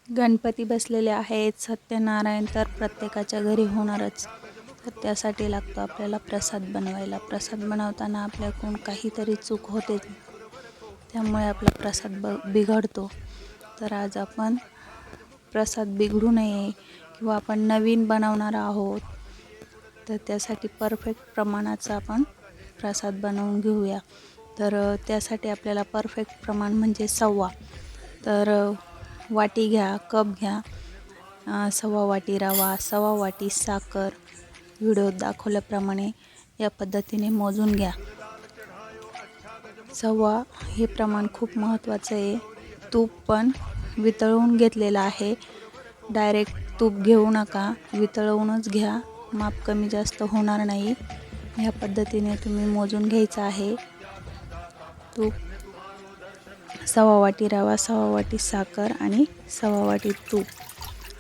गणपती बसलेले आहेत. सत्यनारायण तर प्रत्येकाच्या घरी होणारच. तर त्यासाठी लागतो आपल्याला प्रसाद बनवायला. प्रसाद बनवताना आपल्याकडून काहीतरी चूक होतेच, त्यामुळे आपला प्रसाद बिघडतो. तर आज आपण प्रसाद बिघडू नये किंवा आपण नवीन बनवणार आहोत, तर त्यासाठी परफेक्ट प्रमाणाचा आपण प्रसाद बनवून घेऊया. तर त्यासाठी आपल्याला परफेक्ट प्रमाण म्हणजे सव्वा. तर वाटी घ्या, कप घ्या, सव्वा वाटी रवा, सव्वा वाटी साखर. व्हिडिओत दाखवल्याप्रमाणे या पद्धतीने मोजून घ्या. सव्वा हे प्रमाण खूप महत्त्वाचं आहे. तूप पण वितळवून घेतलेलं आहे. डायरेक्ट तूप घेऊ नका, वितळवूनच घ्या. माप कमी जास्त होणार नाही. ह्या पद्धतीने तुम्ही मोजून घ्यायचं आहे. तूप, सव्वा वाटी रवा, सव्वा वाटी साखर आणि सव्वा वाटी तूप.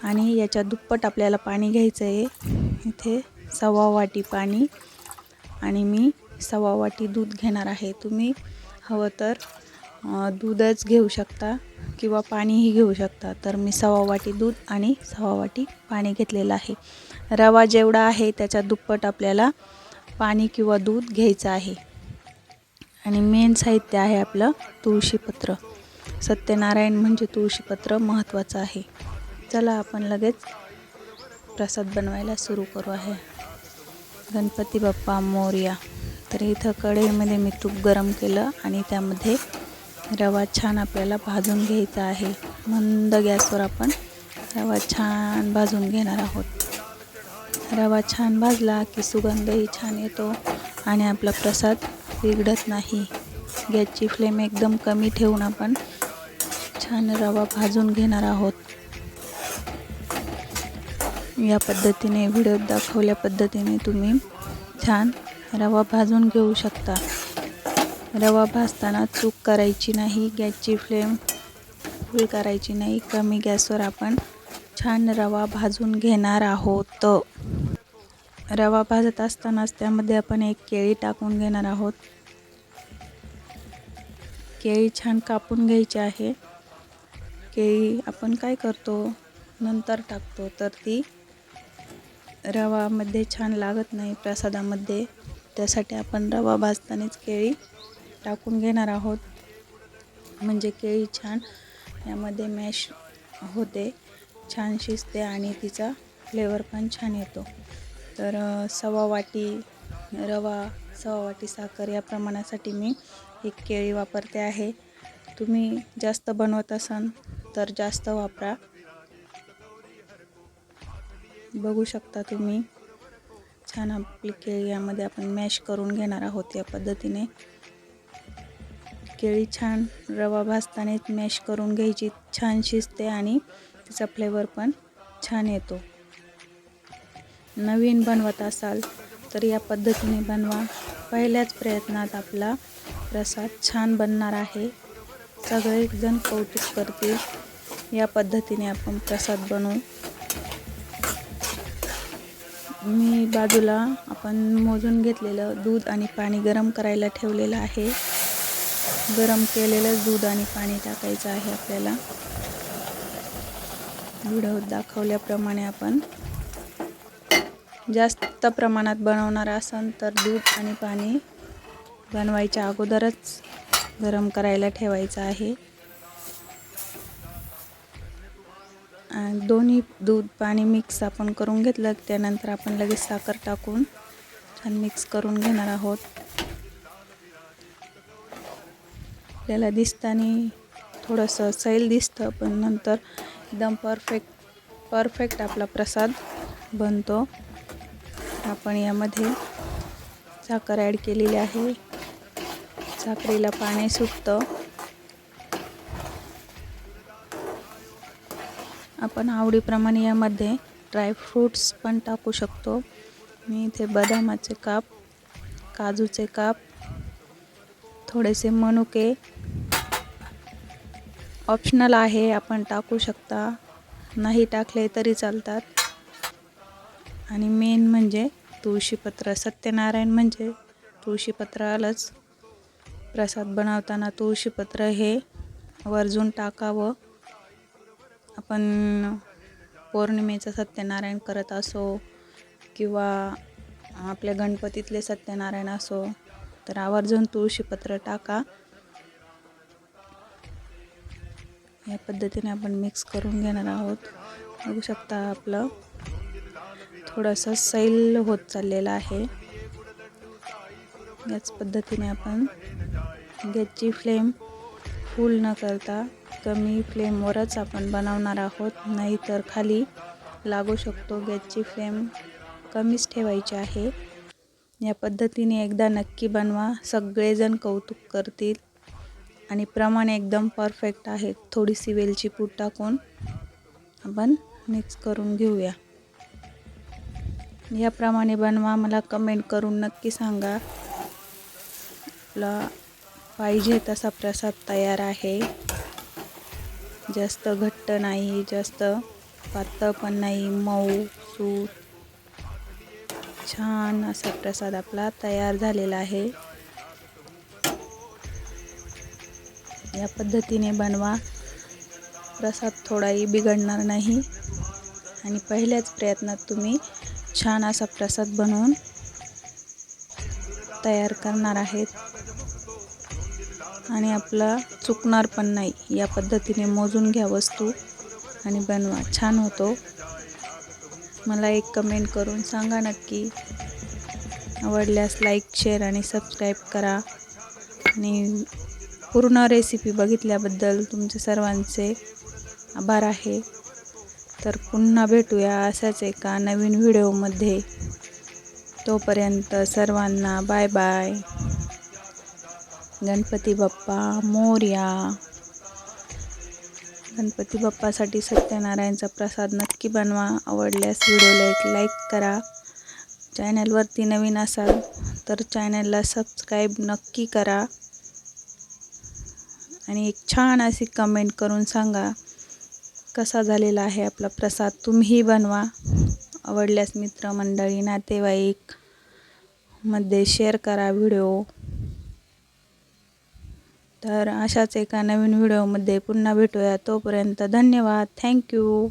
आणि याच्या दुप्पट आपल्याला पाणी घ्यायचं आहे. इथे सव्वा वाटी पाणी आणि मी सव्वा वाटी दूध घेणार आहे. तुम्ही हवं तर दूधच घेऊ शकता किंवा पाणीही घेऊ शकता. तर मी सव्वा वाटी दूध आणि सव्वा वाटी पाणी घेतलेलं आहे. रवा जेवढा आहे त्याच्या दुप्पट आपल्याला पाणी किंवा दूध घ्यायचं आहे. आणि मेन साहित्य आहे आपलं तुळशीपत्र. सत्यनारायण म्हणजे तुळशीपत्र महत्त्वाचं आहे. चला आपण लगेच प्रसाद बनवायला सुरू करू आहे. गणपती बाप्पा मोरया. तर इथं कढईमध्ये मी तूप गरम केलं आणि त्यामध्ये रवा छान आपल्याला भाजून घ्यायचा आहे. मंद गॅसवर आपण रवा छान भाजून घेणार आहोत. रवा छान भाजला की सुगंधही छान येतो आणि आपला प्रसाद बिघडत नाही. गॅसची फ्लेम एकदम कमी ठेवून आपण छान रवा भाजून घेणार आहोत. या पद्धतीने व्हिडिओत दाखवल्या पद्धतीने तुम्ही छान रवा भाजून घेऊ शकता. रवा भाजताना चूक करायची नाही. गॅसची फ्लेम फुल करायची नाही. कमी गॅसवर आपण छान रवा भाजून घेणार आहोत. रवा भाजत असतानाच त्यामध्ये आपण एक केळी टाकून घेणार आहोत. केळी छान कापून घ्यायची आहे. केळी आपण काय करतो, नंतर टाकतो, तर ती रवामध्ये छान लागत नाही प्रसादामध्ये. त्यासाठी आपण रवा भाजतानाच केळी टाकून घेणार आहोत. म्हणजे केळी छान यामध्ये मॅश होते, छान शिजते आणि तिचा फ्लेवर पण छान येतो. तर सव्वा वाटी रवा, सव्वा वाटी साखर या प्रमाणासाठी मी एक केळी वापरते आहे. तुम्ही जास्त बनवत असाल तर जास्त वापरा. बघू शकता तुम्ही छान आपली केळी यामध्ये आपण मॅश करून घेणार आहोत. या पद्धतीने केळी छान रवा भाजतानाच मॅश करून घ्यायची, छान शिजते आणि तिचा फ्लेवर पण छान येतो. नवीन बनवत असाल तर या पद्धतीने बनवा. पहिल्याच प्रयत्नात आपला प्रसाद छान बनणार आहे. सगळेजण कौतुक करतील. या पद्धतीने आपण प्रसाद बनवू. मी बाजूला आपण मोजून घेतलेलं दूध आणि पाणी गरम करायला ठेवलेलं आहे. गरम केलेलं दूध आणि पाणी टाकायचं आहे आपल्याला. व्हिडिओत दाखवल्याप्रमाणे आपण जास्त प्रमाणात बनवणार असाल तर दूध आणि पाणी बनवायच्या अगोदरच गरम करायला ठेवायचं आहे. दोन्ही दूध पाणी मिक्स आपण करून घेतलं. त्यानंतर आपण लगेच साखर टाकून छान मिक्स करून घेणार आहोत. आपल्याला दिसताना थोडंसं सैल दिसतं, पण नंतर एकदम परफेक्ट आपला प्रसाद बनतो. आपण यामध्ये साखर ॲड केलेली आहे. साखरेला पाणी सुटतं. आपण आवडीप्रमाणे यामध्ये ड्रायफ्रूट्स पण टाकू शकतो. मी इथे बदामाचे काप, काजूचे काप, थोडेसे मनुके ऑप्शनल आहे, आपण टाकू शकता, नाही टाकले तरी चालतात. आणि मेन म्हणजे तुळशीपत्र. सत्यनारायण म्हणजे तुळशीपत्र आलंच. प्रसाद बनवताना तुळशीपत्र हे वर्जून टाकावं. आपण पौर्णिमेचं सत्यनारायण करत असो किंवा आपल्या गणपतीतले सत्यनारायण असो, तर आवर्जून तुळशीपत्र टाका. या पद्धतीने आपण मिक्स करून घेणार आहोत. बघू शकता आपलं थोडंसं सैल होत चाललेलं आहे. याच पद्धतीने आपण गॅसची फ्लेम फुल न करता कमी फ्लेमवरच आपण बनवणार आहोत, नाहीतर खाली लागू शकतो. गॅसची फ्लेम कमीच ठेवायची आहे. या पद्धतीने एकदा नक्की बनवा, सगळेजण कौतुक करतील आणि प्रमाण एकदम परफेक्ट आहे. थोडीशी वेलची पूड टाकून आपण मिक्स करून घेऊया. याप्रमाणे बनवा, मला कमेंट करून नक्की सांगा. आपला पाहिजे तसा प्रसाद तयार आहे. जास्त घट्ट नाही, जास्त पातळ पण नाही, मऊ सूत छान असा प्रसाद आपला तयार झालेला आहे. या पद्धतीने बनवा, प्रसाद थोडाही बिघडणार नाही आणि पहिल्याच प्रयत्नात तुम्ही छान असा प्रसाद बनवून तयार करणार आहेत आणि आपला चुकणार पण नाही. या पद्धतीने मोजून घ्या वस्तू आणि बनवा, छान होतो. मला एक कमेंट करून सांगा नक्की. आवडल्यास लाईक, शेअर आणि सबस्क्राईब करा. आणि पूर्ण रेसिपी बघितल्याबद्दल तुमचे सर्वांचे आभार आहे. तर पुन्हा भेटूया अशाच एका नवीन व्हिडिओमध्ये. तोपर्यंत सर्वांना बाय बाय. गणपती बाप्पा मोरया. गणपती बाप्पासाठी सत्यनारायणचा प्रसाद नक्की बनवा. आवडल्यास व्हिडिओला एक लाईक करा. चॅनलवरती नवीन असाल तर चॅनलला सबस्क्राईब नक्की करा आणि एक छान अशी कमेंट करून सांगा कसा झालेला आहे आपला प्रसाद. तुम्हीही बनवा. आवडल्यास मित्रमंडळी, नातेवाईक मध्ये शेअर करा व्हिडिओ. तर अशाच एका नवीन व्हिडिओमध्ये पुन्हा भेटूया. तोपर्यंत धन्यवाद. थँक्यू.